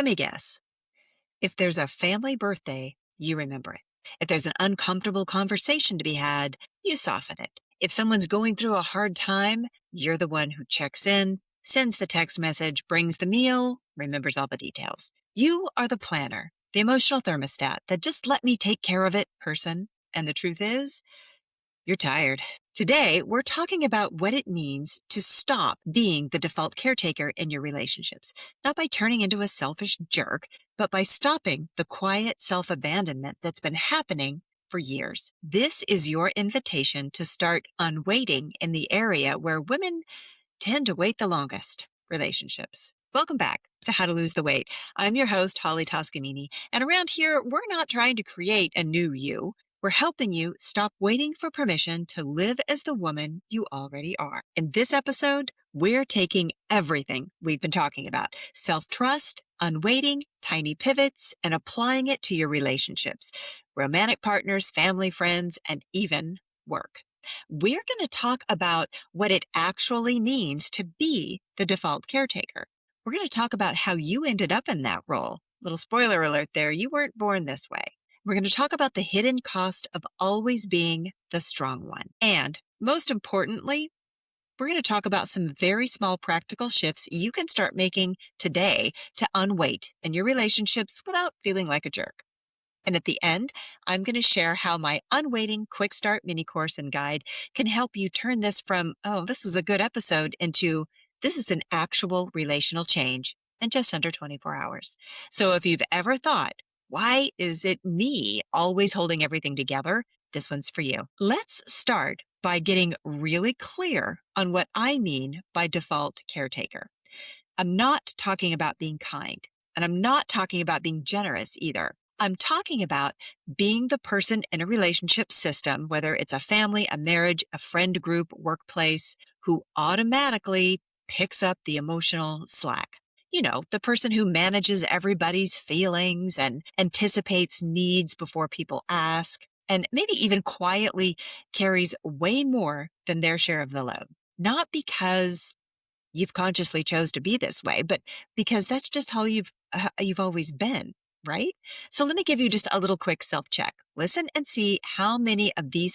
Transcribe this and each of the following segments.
Let me guess. If there's a family birthday, you remember it. If there's an uncomfortable conversation to be had, you soften it. If someone's going through a hard time, you're the one who checks in, sends the text message, brings the meal, remembers all the details. You are the planner, the emotional thermostat, that just let me take care of it person. And the truth is, you're tired. Today, we're talking about what it means to stop being the default caretaker in your relationships, not by turning into a selfish jerk, but by stopping the quiet self-abandonment that's been happening for years. This is your invitation to start unweighting in the area where women tend to wait the longest, relationships. Welcome back to How to Lose the Weight. I'm your host, Holly Toscanini, and around here, we're not trying to create a new you. We're helping you stop waiting for permission to live as the woman you already are. In this episode, we're taking everything we've been talking about, self-trust, unweighting, tiny pivots, and applying it to your relationships, romantic partners, family, friends, and even work. We're going to talk about what it actually means to be the default caretaker. We're going to talk about how you ended up in that role. Little spoiler alert there, you weren't born this way. We're going to talk about the hidden cost of always being the strong one. And most importantly, we're going to talk about some very small practical shifts you can start making today to unweight in your relationships without feeling like a jerk. And at the end, I'm going to share how my Unwaiting Quick Start mini course and guide can help you turn this from, oh, this was a good episode, into this is an actual relational change in just under 24 hours. So if you've ever thought, why is it me always holding everything together? This one's for you. Let's start by getting really clear on what I mean by default caretaker. I'm not talking about being kind, and I'm not talking about being generous either. I'm talking about being the person in a relationship system, whether it's a family, a marriage, a friend group, workplace, who automatically picks up the emotional slack. You know, the person who manages everybody's feelings and anticipates needs before people ask, and maybe even quietly carries way more than their share of the load. Not because you've consciously chose to be this way, but because that's just how you've always been, right? So let me give you just a little quick self-check. Listen and see how many of these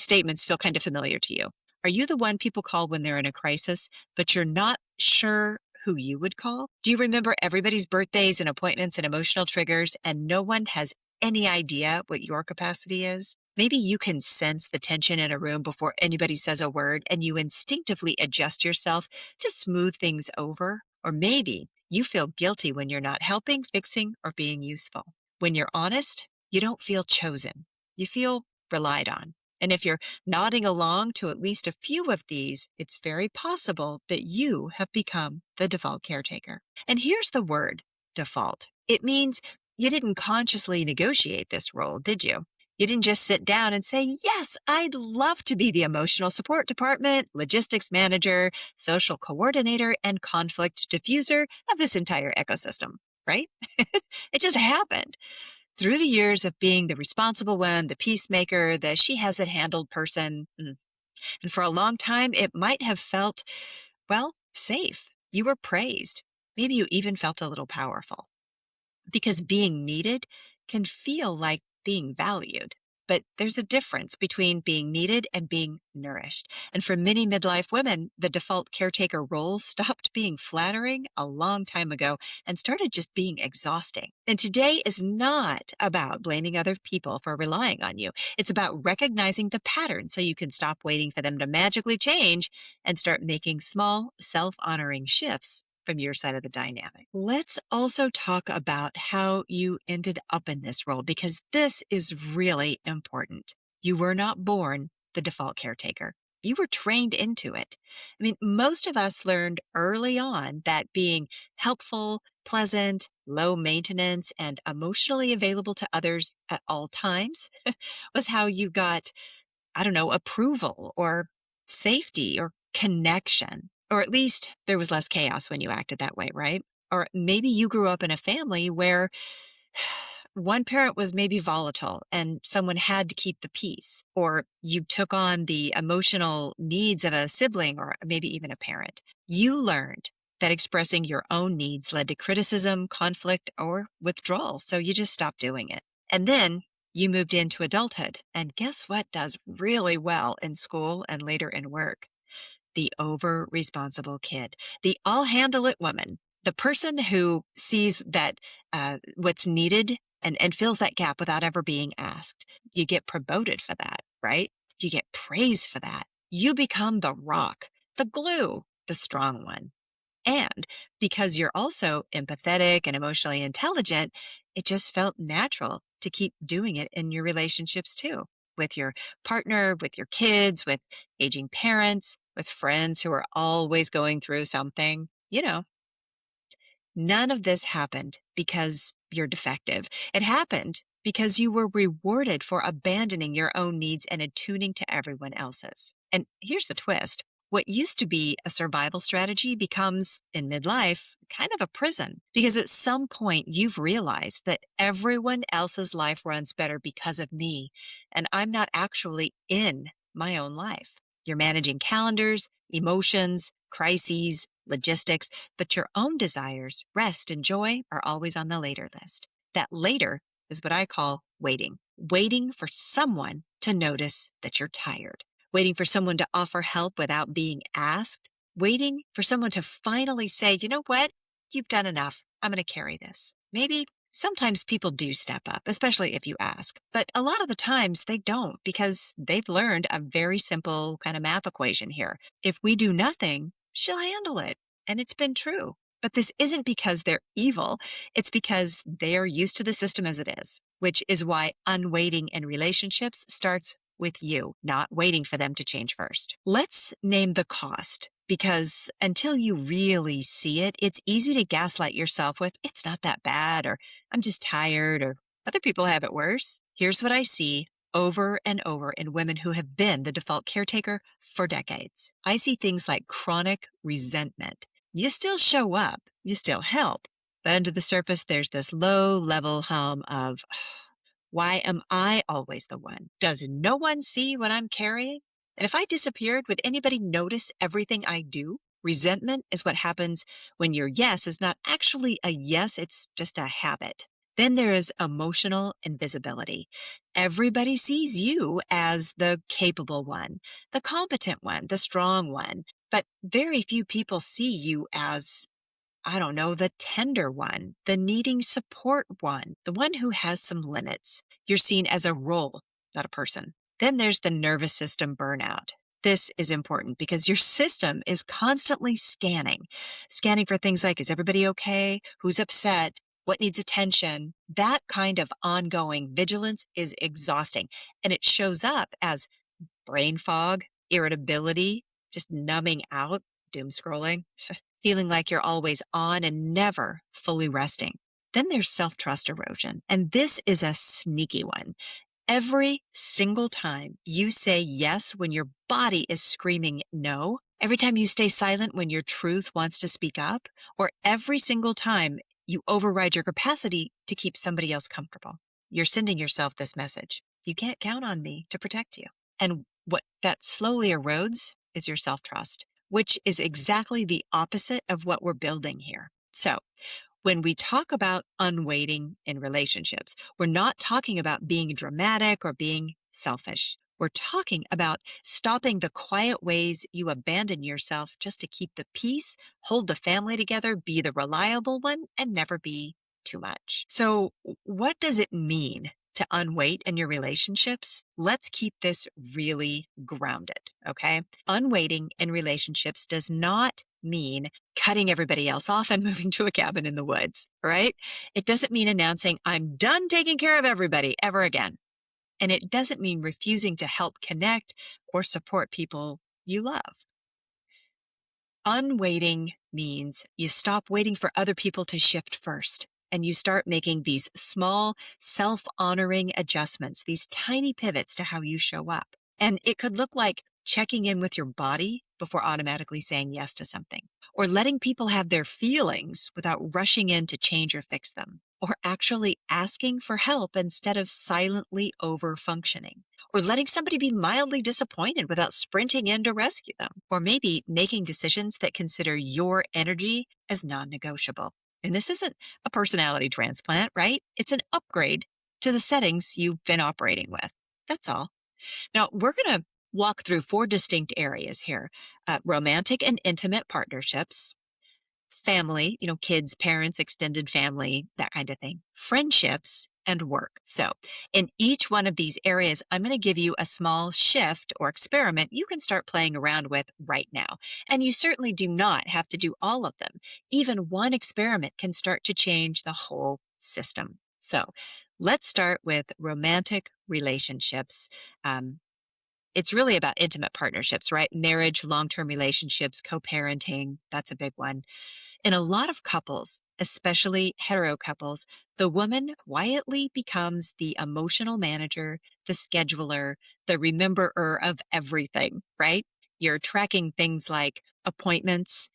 statements feel kind of familiar to you. Are you the one people call when they're in a crisis, but you're not sure who you would call? Do you remember everybody's birthdays and appointments and emotional triggers, and no one has any idea what your capacity is? Maybe you can sense the tension in a room before anybody says a word, and you instinctively adjust yourself to smooth things over. Or maybe you feel guilty when you're not helping, fixing, or being useful. When you're honest, you don't feel chosen. You feel relied on. And if you're nodding along to at least a few of these, it's very possible that you have become the default caretaker. And here's the word, default. It means you didn't consciously negotiate this role, did you? You didn't just sit down and say, yes, I'd love to be the emotional support department, logistics manager, social coordinator, and conflict diffuser of this entire ecosystem, right? It just happened. Through the years of being the responsible one, the peacemaker, the she has it handled person. And for a long time, it might have felt, well, safe. You were praised. Maybe you even felt a little powerful. Because being needed can feel like being valued. But there's a difference between being needed and being nourished. And for many midlife women, the default caretaker role stopped being flattering a long time ago and started just being exhausting. And today is not about blaming other people for relying on you. It's about recognizing the pattern so you can stop waiting for them to magically change and start making small, self-honoring shifts from your side of the dynamic. Let's also talk about how you ended up in this role, because this is really important. You were not born the default caretaker. You were trained into it. I mean, most of us learned early on that being helpful, pleasant, low maintenance, and emotionally available to others at all times was how you got, approval or safety or connection. Or at least there was less chaos when you acted that way, right? Or maybe you grew up in a family where one parent was maybe volatile and someone had to keep the peace. Or you took on the emotional needs of a sibling or maybe even a parent. You learned that expressing your own needs led to criticism, conflict, or withdrawal. So you just stopped doing it. And then you moved into adulthood. And guess what does really well in school and later in work? The over responsible kid, the I'll handle it woman, the person who sees that what's needed and fills that gap without ever being asked. You get promoted for that, right? You get praise for that. You become the rock, the glue, the strong one. And because you're also empathetic and emotionally intelligent, it just felt natural to keep doing it in your relationships too, with your partner, with your kids, with aging parents, with friends who are always going through something. None of this happened because you're defective. It happened because you were rewarded for abandoning your own needs and attuning to everyone else's. And here's the twist. What used to be a survival strategy becomes, in midlife, kind of a prison. Because at some point, you've realized that everyone else's life runs better because of me, and I'm not actually in my own life. You're managing calendars, emotions, crises, logistics, but your own desires, rest, and joy are always on the later list. That later is what I call waiting for someone to notice that you're tired, waiting for someone to offer help without being asked, waiting for someone to finally say, you know what, you've done enough. I'm going to carry this. Maybe sometimes people do step up, especially if you ask, but a lot of the times they don't because they've learned a very simple kind of math equation here. If we do nothing, she'll handle it. And it's been true. But this isn't because they're evil. It's because they're used to the system as it is, which is why unweighting in relationships starts with you, not waiting for them to change first. Let's name the cost, because until you really see it, it's easy to gaslight yourself with, it's not that bad, or I'm just tired, or other people have it worse. Here's what I see over and over in women who have been the default caretaker for decades. I see things like chronic resentment. You still show up, you still help, but under the surface, there's this low-level hum of, why am I always the one? Does no one see what I'm carrying? And if I disappeared, would anybody notice everything I do? Resentment is what happens when your yes is not actually a yes, it's just a habit. Then there is emotional invisibility. Everybody sees you as the capable one, the competent one, the strong one, but very few people see you as, I don't know, the tender one, the needing support one, the one who has some limits. You're seen as a role, not a person. Then there's the nervous system burnout. This is important because your system is constantly scanning for things like, is everybody okay? Who's upset? What needs attention? That kind of ongoing vigilance is exhausting, and it shows up as brain fog, irritability, just numbing out, doom scrolling, feeling like you're always on and never fully resting. Then there's self-trust erosion, and this is a sneaky one. Every single time you say yes when your body is screaming no, every time you stay silent when your truth wants to speak up, or every single time you override your capacity to keep somebody else comfortable, you're sending yourself this message. You can't count on me to protect you. And what that slowly erodes is your self-trust, which is exactly the opposite of what we're building here. So when we talk about unweighting in relationships, we're not talking about being dramatic or being selfish. We're talking about stopping the quiet ways you abandon yourself just to keep the peace, hold the family together, be the reliable one, and never be too much. So what does it mean to unweight in your relationships? Let's keep this really grounded, okay? Unweighting in relationships does not mean cutting everybody else off and moving to a cabin in the woods, right? It doesn't mean announcing, I'm done taking care of everybody ever again. And it doesn't mean refusing to help connect or support people you love. Unweighting means you stop waiting for other people to shift first, and you start making these small, self-honoring adjustments, these tiny pivots to how you show up. And it could look like checking in with your body before automatically saying yes to something, or letting people have their feelings without rushing in to change or fix them, or actually asking for help instead of silently over-functioning, or letting somebody be mildly disappointed without sprinting in to rescue them, or maybe making decisions that consider your energy as non negotiable. And this isn't a personality transplant, right? It's an upgrade to the settings you've been operating with. That's all. Now, we're going to walk through four distinct areas here: romantic and intimate partnerships, family, kids, parents, extended family, that kind of thing, friendships, and work. So, in each one of these areas, I'm going to give you a small shift or experiment you can start playing around with right now. And you certainly do not have to do all of them. Even one experiment can start to change the whole system. So, let's start with romantic relationships. Um, it's really about intimate partnerships, right? Marriage, long term relationships, co parenting. That's a big one. In a lot of couples, especially hetero couples, the woman quietly becomes the emotional manager, the scheduler, the rememberer of everything, right? You're tracking things like appointments,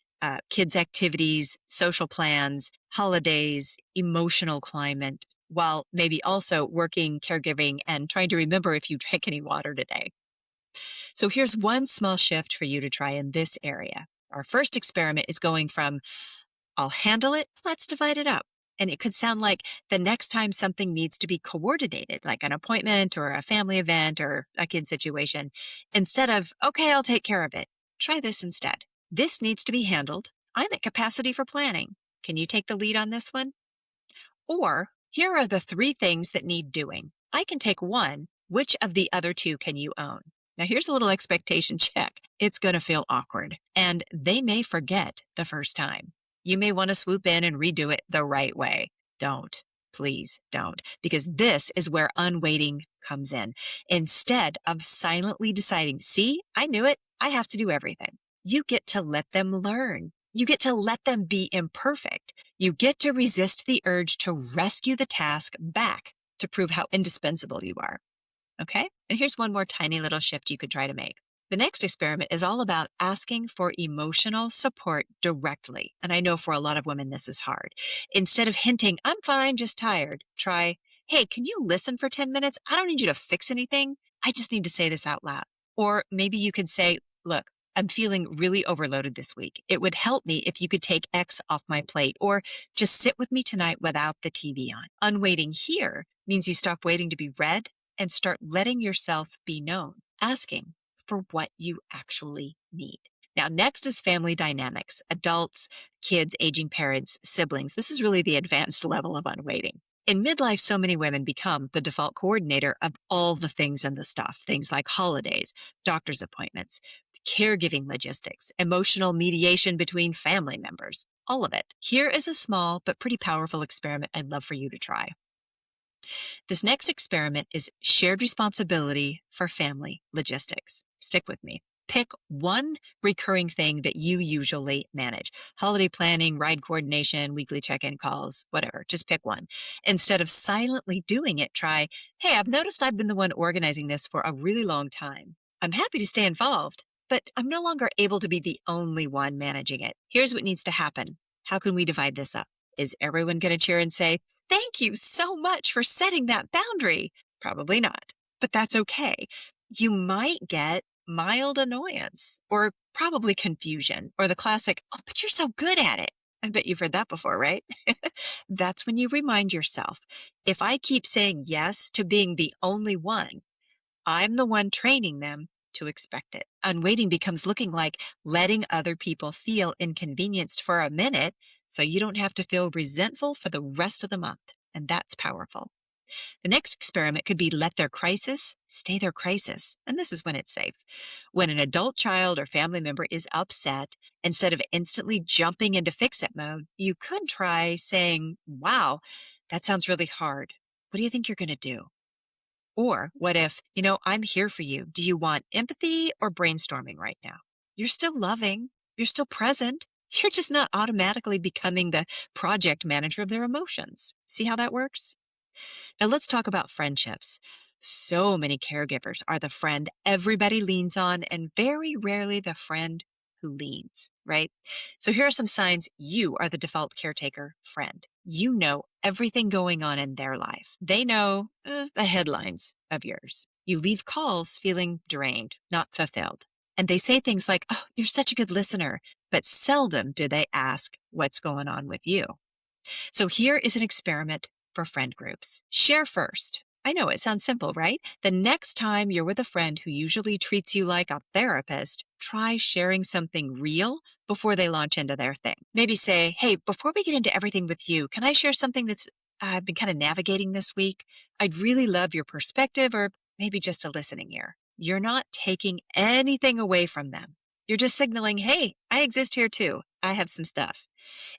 kids' activities, social plans, holidays, emotional climate, while maybe also working, caregiving, and trying to remember if you drank any water today. So here's one small shift for you to try in this area. Our first experiment is going from I'll handle it. Let's divide it up. And it could sound like the next time something needs to be coordinated, like an appointment or a family event or a kid situation, instead of, okay, I'll take care of it. Try this instead. This needs to be handled. I'm at capacity for planning. Can you take the lead on this one? Or here are the three things that need doing. I can take one. Which of the other two can you own? Now, here's a little expectation check. It's going to feel awkward, and they may forget the first time. You may want to swoop in and redo it the right way. Don't. Please don't, because this is where unweighting comes in. Instead of silently deciding, see, I knew it, I have to do everything. You get to let them learn. You get to let them be imperfect. You get to resist the urge to rescue the task back to prove how indispensable you are. Okay? And here's one more tiny little shift you could try to make. The next experiment is all about asking for emotional support directly. And I know for a lot of women, this is hard. Instead of hinting, I'm fine, just tired, try, hey, can you listen for 10 minutes? I don't need you to fix anything. I just need to say this out loud. Or maybe you could say, look, I'm feeling really overloaded this week. It would help me if you could take X off my plate, or just sit with me tonight without the TV on. Unwaiting here means you stop waiting to be read and start letting yourself be known, asking for what you actually need. Now, next is family dynamics: adults, kids, aging parents, siblings. This is really the advanced level of unwaiting. In midlife, so many women become the default coordinator of all the things and the stuff, things like holidays, doctor's appointments, caregiving logistics, emotional mediation between family members, all of it. Here is a small but pretty powerful experiment I'd love for you to try. This next experiment is shared responsibility for family logistics. Stick with me. Pick one recurring thing that you usually manage: holiday planning, ride coordination, weekly check in calls, whatever. Just pick one. Instead of silently doing it, try, hey, I've noticed I've been the one organizing this for a really long time. I'm happy to stay involved, but I'm no longer able to be the only one managing it. Here's what needs to happen. How can we divide this up? Is everyone going to cheer and say, thank you so much for setting that boundary? Probably not, but that's okay. You might get mild annoyance, or probably confusion, or the classic, oh, but you're so good at it. I bet you've heard that before, right? That's when you remind yourself, if I keep saying yes to being the only one, I'm the one training them to expect it. Unwaiting becomes looking like letting other people feel inconvenienced for a minute so you don't have to feel resentful for the rest of the month. And that's powerful. The next experiment could be let their crisis stay their crisis. And this is when it's safe. When an adult child or family member is upset, instead of instantly jumping into fix-it mode, you could try saying, wow, that sounds really hard. What do you think you're going to do? Or what if, I'm here for you. Do you want empathy or brainstorming right now? You're still loving. You're still present. You're just not automatically becoming the project manager of their emotions. See how that works? Now let's talk about friendships. So many caregivers are the friend everybody leans on, and very rarely the friend who leads. right? So here are some signs you are the default caretaker friend. You know everything going on in their life. They know the headlines of yours. You leave calls feeling drained, not fulfilled. And they say things like, oh, you're such a good listener, but seldom do they ask what's going on with you. So here is an experiment for friend groups. Share first. I know it sounds simple, right? The next time you're with a friend who usually treats you like a therapist, try sharing something real before they launch into their thing. Maybe say, hey, before we get into everything with you, can I share something that's I've been kind of navigating this week? I'd really love your perspective or maybe just a listening ear. You're not taking anything away from them. You're just signaling, hey, I exist here too. I have some stuff.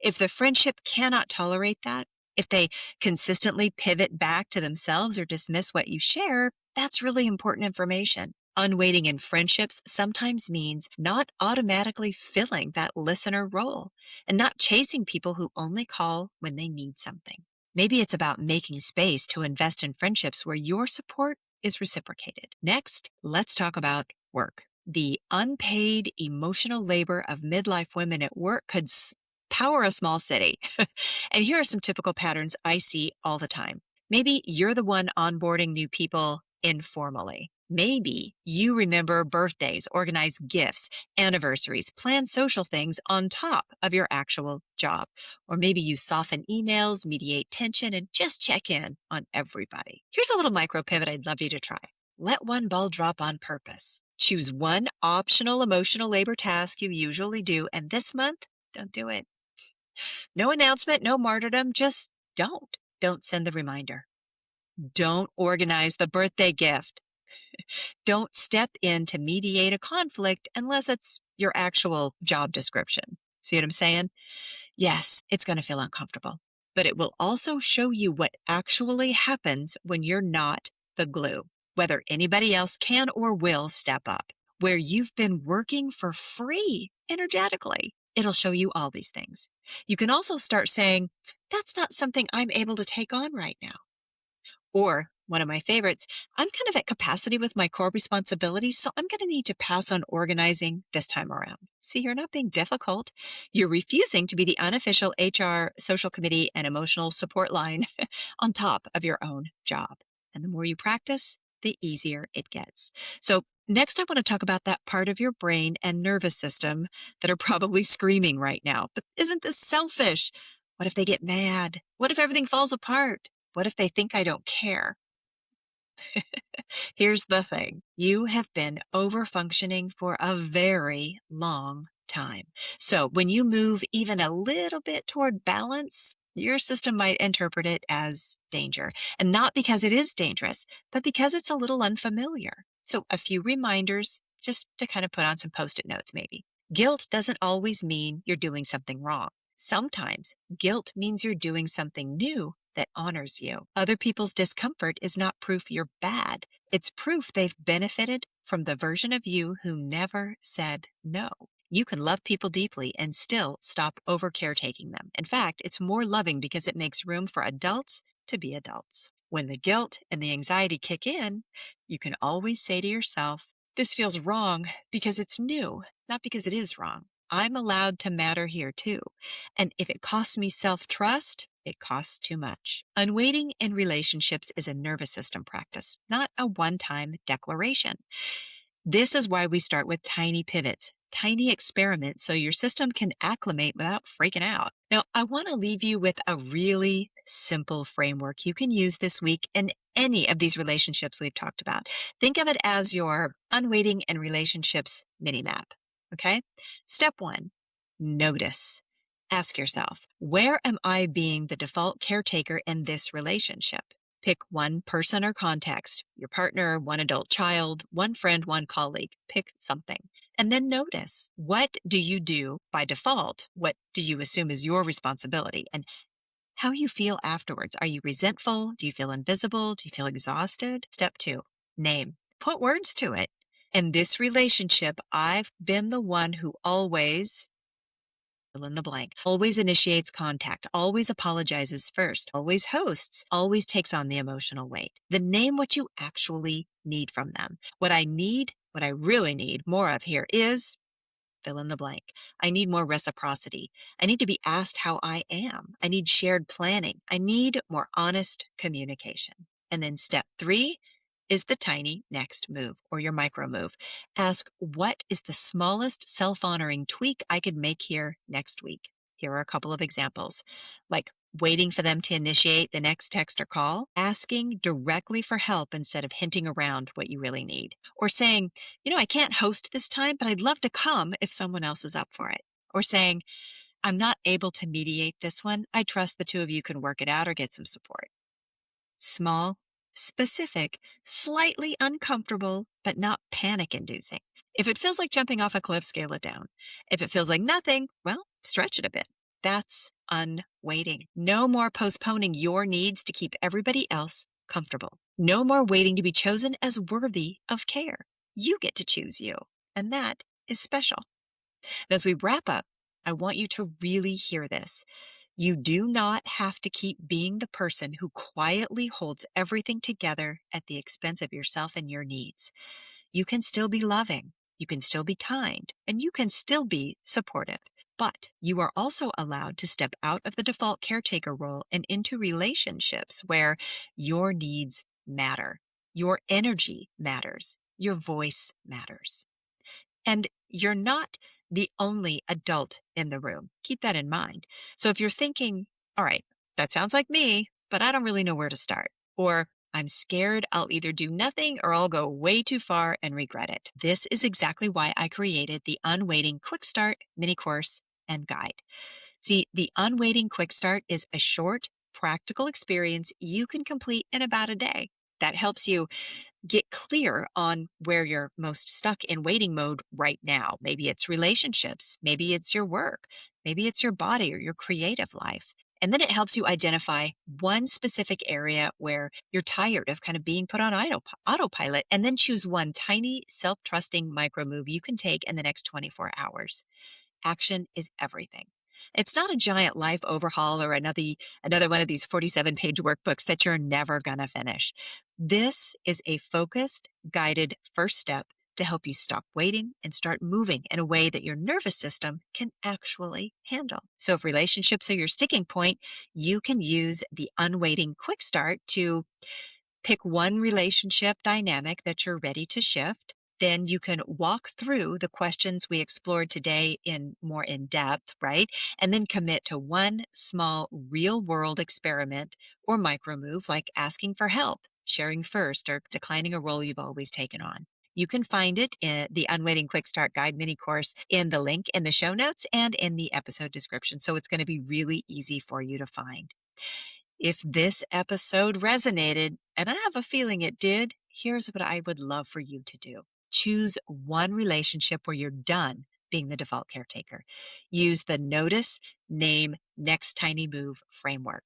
If the friendship cannot tolerate that, if they consistently pivot back to themselves or dismiss what you share, that's really important information. Unweighting in friendships sometimes means not automatically filling that listener role and not chasing people who only call when they need something. Maybe it's about making space to invest in friendships where your support is reciprocated. Next, let's talk about work. The unpaid emotional labor of midlife women at work could power a small city. And here are some typical patterns I see all the time. Maybe you're the one onboarding new people informally. Maybe you remember birthdays, organize gifts, anniversaries, plan social things on top of your actual job. Or maybe you soften emails, mediate tension, and just check in on everybody. Here's a little micro pivot I'd love you to try. Let one ball drop on purpose. Choose one optional emotional labor task you usually do, and this month, don't do it. No announcement, no martyrdom, just don't. Don't send the reminder. Don't organize the birthday gift. Don't step in to mediate a conflict unless it's your actual job description. See what I'm saying? Yes, it's going to feel uncomfortable, but it will also show you what actually happens when you're not the glue, whether anybody else can or will step up, where you've been working for free energetically. It'll show you all these things. You can also start saying, that's not something I'm able to take on right now. Or one of my favorites, I'm kind of at capacity with my core responsibilities, so I'm going to need to pass on organizing this time around. See, you're not being difficult. You're refusing to be the unofficial HR, social committee, and emotional support line on top of your own job. And the more you practice, the easier it gets. So next, I want to talk about that part of your brain and nervous system that are probably screaming right now. But isn't this selfish? What if they get mad? What if everything falls apart? What if they think I don't care? Here's the thing. You have been overfunctioning for a very long time. So when you move even a little bit toward balance, your system might interpret it as danger. And not because it is dangerous, but because it's a little unfamiliar. So a few reminders just to kind of put on some Post-it notes maybe. Guilt doesn't always mean you're doing something wrong. Sometimes guilt means you're doing something new that honors you. Other people's discomfort is not proof you're bad. It's proof they've benefited from the version of you who never said no. You can love people deeply and still stop over caretaking them. In fact, it's more loving because it makes room for adults to be adults. When the guilt and the anxiety kick in, you can always say to yourself, this feels wrong because it's new, not because it is wrong. I'm allowed to matter here too. And if it costs me self-trust, it costs too much. Unweighting in relationships is a nervous system practice, not a one-time declaration. This is why we start with tiny pivots, tiny experiments, so your system can acclimate without freaking out. Now, I want to leave you with a really simple framework you can use this week in any of these relationships we've talked about. Think of it as your Unweighting in relationships mini-map. Okay? Step 1, notice. Ask yourself, where am I being the default caretaker in this relationship? Pick one person or context, your partner, one adult child, one friend, one colleague. Pick something. And then notice, what do you do by default? What do you assume is your responsibility? And how you feel afterwards. Are you resentful? Do you feel invisible? Do you feel exhausted? Step 2, name. Put words to it. In this relationship, I've been the one who always, fill in the blank, always initiates contact, always apologizes first, always hosts, always takes on the emotional weight. Then name what you actually need from them. What I really need more of here is fill in the blank. I need more reciprocity. I need to be asked how I am. I need shared planning. I need more honest communication. And then step three is the tiny next move or your micro move. Ask, what is the smallest self honoring tweak I could make here next week? Here are a couple of examples, like waiting for them to initiate the next text or call, asking directly for help instead of hinting around what you really need, or saying, I can't host this time, but I'd love to come if someone else is up for it, or saying, I'm not able to mediate this one. I trust the two of you can work it out or get some support. Small, specific, slightly uncomfortable, but not panic inducing. If it feels like jumping off a cliff, scale it down. If it feels like nothing, well, stretch it a bit. That's unwaiting. No more postponing your needs to keep everybody else comfortable. No more waiting to be chosen as worthy of care. You get to choose you, and that is special. And as we wrap up, I want you to really hear this. You do not have to keep being the person who quietly holds everything together at the expense of yourself and your needs. You can still be loving, you can still be kind, and you can still be supportive. But you are also allowed to step out of the default caretaker role and into relationships where your needs matter, your energy matters, your voice matters. And you're not the only adult in the room. Keep that in mind. So if you're thinking, all right, that sounds like me, but I don't really know where to start, or I'm scared I'll either do nothing or I'll go way too far and regret it. This is exactly why I created the Unwaiting Quick Start mini course and guide. See, the Unwaiting Quick Start is a short, practical experience you can complete in about a day that helps you get clear on where you're most stuck in waiting mode right now. Maybe it's relationships, maybe it's your work, maybe it's your body or your creative life. And then it helps you identify one specific area where you're tired of kind of being put on autopilot, and then choose one tiny self-trusting micro move you can take in the next 24 hours. Action is everything. It's not a giant life overhaul or another one of these 47-page workbooks that you're never going to finish. This is a focused, guided first step to help you stop waiting and start moving in a way that your nervous system can actually handle. So if relationships are your sticking point, you can use the Unwaiting Quick Start to pick one relationship dynamic that you're ready to shift. Then you can walk through the questions we explored today more in depth, right? And then commit to one small real world experiment or micro move, like asking for help, sharing first, or declining a role you've always taken on. You can find it in the Unwaiting Quick Start Guide mini course in the link in the show notes and in the episode description. So it's going to be really easy for you to find. If this episode resonated, and I have a feeling it did, here's what I would love for you to do. Choose one relationship where you're done being the default caretaker. Use the notice, name, next tiny move framework.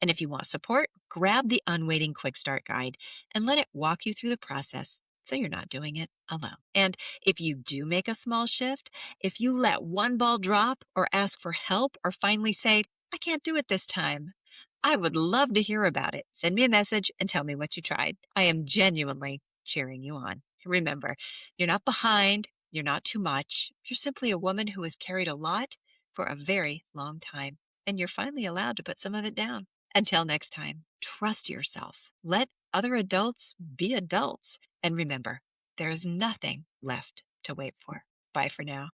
And if you want support, grab the Unwaiting Quick Start Guide and let it walk you through the process so you're not doing it alone. And if you do make a small shift, if you let one ball drop or ask for help or finally say, I can't do it this time, I would love to hear about it. Send me a message and tell me what you tried. I am genuinely cheering you on. Remember, you're not behind. You're not too much. You're simply a woman who has carried a lot for a very long time, and you're finally allowed to put some of it down. Until next time, trust yourself. Let other adults be adults. And remember, there is nothing left to wait for. Bye for now.